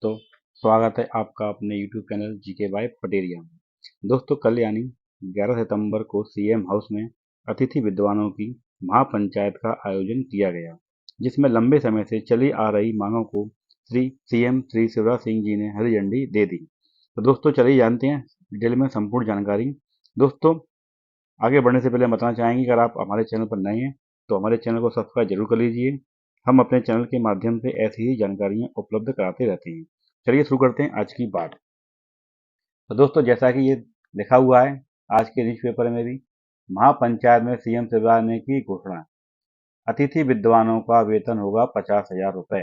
दोस्तों, स्वागत है आपका अपने YouTube channel GK by Pateria में। दोस्तों, कल यानी 11 सितंबर को सीएम हाउस में अतिथि विद्वानों की महापंचायत का आयोजन किया गया, जिसमें लंबे समय से चली आ रही मांगों को सीएम श्री शिवराज सिंह जी ने हरी झंडी दे दी। तो दोस्तों, चलिए जानते हैं डिटेल में संपूर्ण जानकारी। दोस्तों, आगे बढ़ने से पहले बताना चाहेंगे, अगर आप हमारे चैनल पर नए हैं तो हमारे चैनल को सब्सक्राइब जरूर कर लीजिए। हम अपने चैनल के माध्यम से ऐसी ही जानकारियां उपलब्ध कराते रहते हैं। चलिए शुरू करते हैं आज की बात। तो दोस्तों, जैसा कि ये लिखा हुआ है आज के न्यूज़पेपर में भी, महापंचायत में सीएम शिवराज ने की घोषणा, अतिथि विद्वानों का वेतन होगा 50,000 रुपए,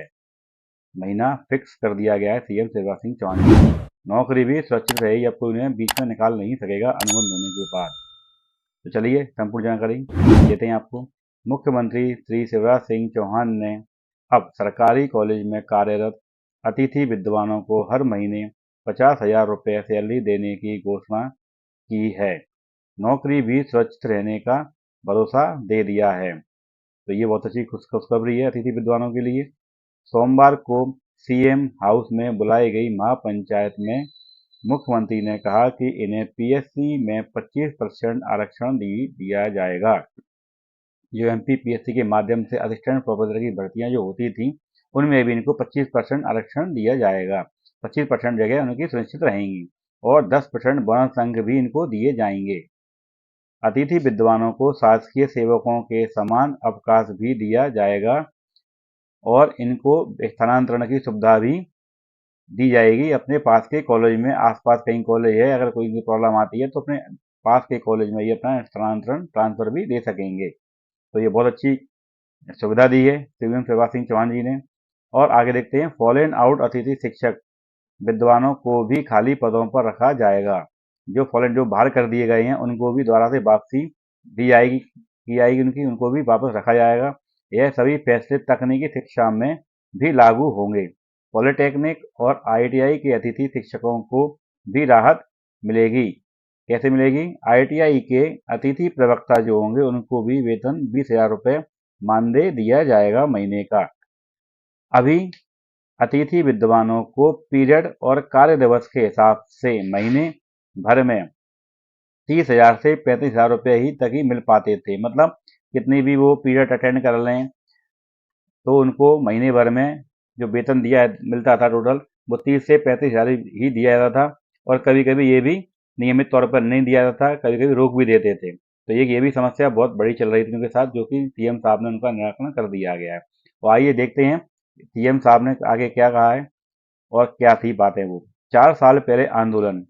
महीना फिक्स कर दिया गया है सीएम शिवराज सिंह चौहान जी। नौकरी भी सुरक्षित रहेगी, अब कोई उन्हें बीच में निकाल नहीं सकेगा अनुबंध होने के बाद। तो चलिए संपूर्ण जानकारी देते हैं आपको। मुख्यमंत्री श्री शिवराज सिंह चौहान ने अब सरकारी कॉलेज में कार्यरत अतिथि विद्वानों को हर महीने 50,000 रुपये सैलरी देने की घोषणा की है। नौकरी भी सुरक्षित रहने का भरोसा दे दिया है। तो ये बहुत अच्छी खुशखबरी है अतिथि विद्वानों के लिए। सोमवार को सीएम हाउस में बुलाई गई महापंचायत में मुख्यमंत्री ने कहा कि इन्हें पीएससी में 25% आरक्षण दिया जाएगा। जो एमपी पीएससी के माध्यम से असिस्टेंट प्रोफेसर की भर्तियां जो होती थी, उनमें भी इनको 25% आरक्षण दिया जाएगा। 25% जगह उनकी सुनिश्चित रहेंगी और 10% बोनस अंक भी इनको दिए जाएंगे। अतिथि विद्वानों को शासकीय सेवकों के समान अवकाश भी दिया जाएगा और इनको स्थानांतरण की सुविधा भी दी जाएगी। अपने पास के कॉलेज में, आसपास कहीं कॉलेज है, अगर कोई भी प्रॉब्लम आती है तो अपने पास के कॉलेज में ये अपना स्थानांतरण ट्रांसफर भी दे सकेंगे। तो ये बहुत अच्छी सुविधा दी है सीएम शिवराज सिंह चौहान जी ने। और आगे देखते हैं, फॉलन आउट अतिथि शिक्षक विद्वानों को भी खाली पदों पर रखा जाएगा। जो बाहर कर दिए गए हैं उनको भी दोबारा से वापसी की जाएगी उनको भी वापस रखा जाएगा। यह सभी फैसले तकनीकी शिक्षा में भी लागू होंगे। पॉलिटेक्निक और आईटीआई के अतिथि शिक्षकों को भी राहत मिलेगी। कैसे मिलेगी? आईटीआई के अतिथि प्रवक्ता जो होंगे उनको भी वेतन 20,000 रुपये मानदेय दिया जाएगा महीने का। अभी अतिथि विद्वानों को पीरियड और कार्य दिवस के हिसाब से महीने भर में 30,000 से 35,000 रुपये ही तक ही मिल पाते थे। मतलब कितनी भी वो पीरियड अटेंड कर लें तो उनको महीने भर में जो वेतन मिलता था टोटल, वो 30 से 35,000 ही दिया जाता था। और कभी कभी ये भी नियमित तौर पर नहीं दिया जाता था, कभी कभी रोक भी देते थे। तो ये भी समस्या बहुत बड़ी चल रही थी उनके साथ, जो कि सीएम साहब ने उनका निराकरण कर दिया गया है। तो आइए देखते हैं सीएम साहब ने आगे क्या कहा है और क्या थी बातें वो। 4 साल पहले आंदोलन,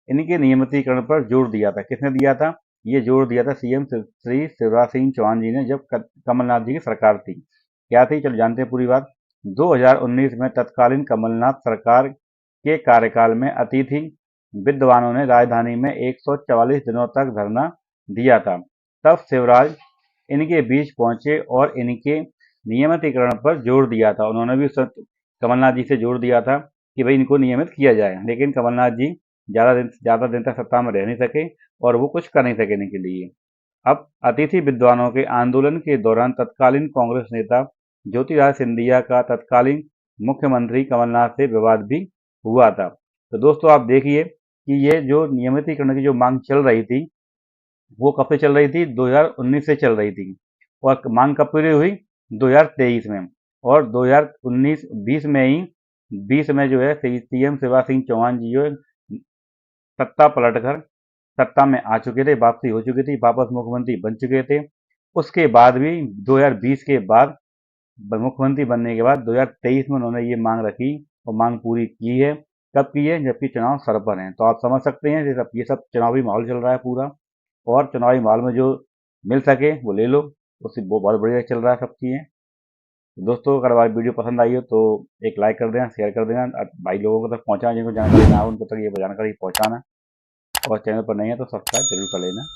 इनके नियमितीकरण पर जोर दिया था। किसने दिया था? ये जोर दिया था सीएम श्री शिवराज सिंह चौहान जी ने, जब कमलनाथ जी की सरकार थी। क्या थी? चलो जानते हैं पूरी बात। 2019 में तत्कालीन कमलनाथ सरकार के कार्यकाल में अतिथि विद्वानों ने राजधानी में 144 दिनों तक धरना दिया था। तब शिवराज इनके बीच पहुंचे और इनके नियमितीकरण पर जोर दिया था। उन्होंने भी कमलनाथ जी से जोर दिया था कि भाई इनको नियमित किया जाए, लेकिन कमलनाथ जी ज़्यादा दिन तक सत्ता में रह नहीं सके और वो कुछ कर नहीं सके इनके लिए। अब अतिथि विद्वानों के आंदोलन के दौरान तत्कालीन कांग्रेस नेता ज्योतिरादित्य सिंधिया का तत्कालीन मुख्यमंत्री कमलनाथ से विवाद भी हुआ था। तो दोस्तों, आप देखिए कि ये जो नियमितीकरण की जो मांग चल रही थी, वो कब से चल रही थी? 2019 से चल रही थी। और मांग कब पूरी हुई? 2023 में। और 2019-20 में ही 20 में जो है सीएम शिवराज सिंह चौहान जी जो सत्ता पलटकर सत्ता में आ चुके थे, वापसी हो चुकी थी, वापस मुख्यमंत्री बन चुके थे। उसके बाद भी 2020 के बाद मुख्यमंत्री बनने के बाद 2023 में उन्होंने ये मांग रखी और मांग पूरी की है। कब की है? जबकि चुनाव सर पर हैं। तो आप समझ सकते हैं ये सब चुनावी माहौल चल रहा है पूरा, और चुनावी माहौल में जो मिल सके वो ले लो, उससे वो बहुत बढ़िया चल रहा है सब चीज़ें। तो दोस्तों, अगर हमारी वीडियो पसंद आई हो तो एक लाइक कर देना, शेयर कर देना, भाई लोगों तक पहुँचाना, जिनको जानकारी ना हो उनको तक ये जानकारी पहुँचाना। और चैनल पर नहीं है तो सब्सक्राइब जरूर कर लेना।